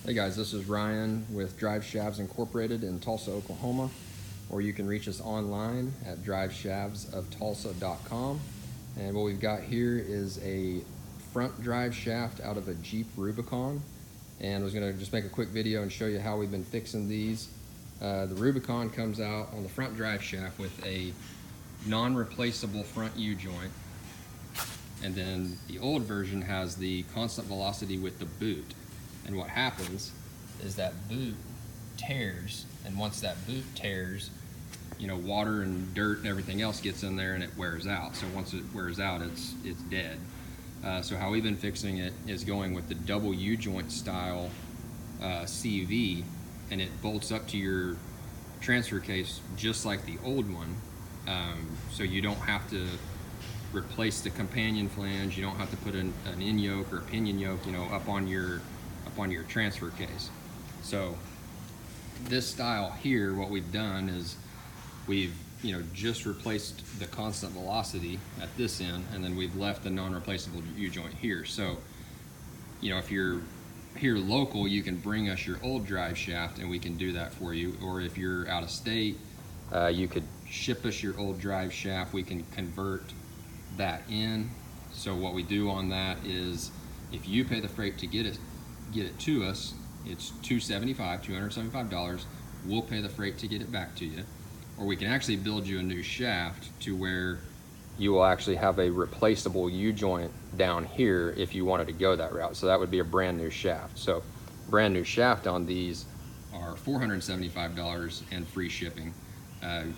Hey guys, this is Ryan with Drive Shavs Incorporated in Tulsa, Oklahoma, or you can reach us online at driveshavsoftulsa.com. And what we've got here is a front drive shaft out of a Jeep Rubicon, and I was going to just make a quick video and show you how we've been fixing these. The Rubicon comes out on the front drive shaft with a non-replaceable front U-joint, and then the old version has the constant velocity with the boot. And what happens is that boot tears, and once that boot tears, you know, water and dirt and everything else gets in there and it wears out. So once it wears out, it's dead. So how we've been fixing it is going with the double U-joint style CV, and it bolts up to your transfer case just like the old one. So you don't have to replace the companion flange, you don't have to put an in yoke or a pinion yoke, you know, up on your transfer case. So this style here, what we've done is we've, you know, just replaced the constant velocity at this end, and then we've left the non-replaceable U-joint here. So, you know, if you're here local, you can bring us your old drive shaft and we can do that for you. Or if you're out of state, you could ship us your old drive shaft. We can convert that in. So what we do on that is, if you pay the freight to get it to us, it's $275. We'll pay the freight to get it back to you. Or we can actually build you a new shaft to where you will actually have a replaceable U-joint down here if you wanted to go that route. So that would be a brand new shaft. So brand new shaft on these are $475 and free shipping.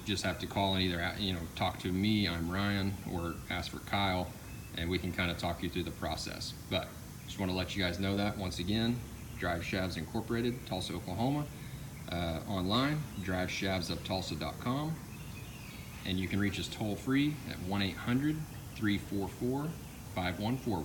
Just have to call and either, you know, talk to me, I'm Ryan, or ask for Kyle, and we can kind of talk you through the process. But just want to let you guys know that once again, Drive Shavs Incorporated, Tulsa, Oklahoma. Online, driveshavsoftulsa.com, and you can reach us toll free at 1-800-344-5141.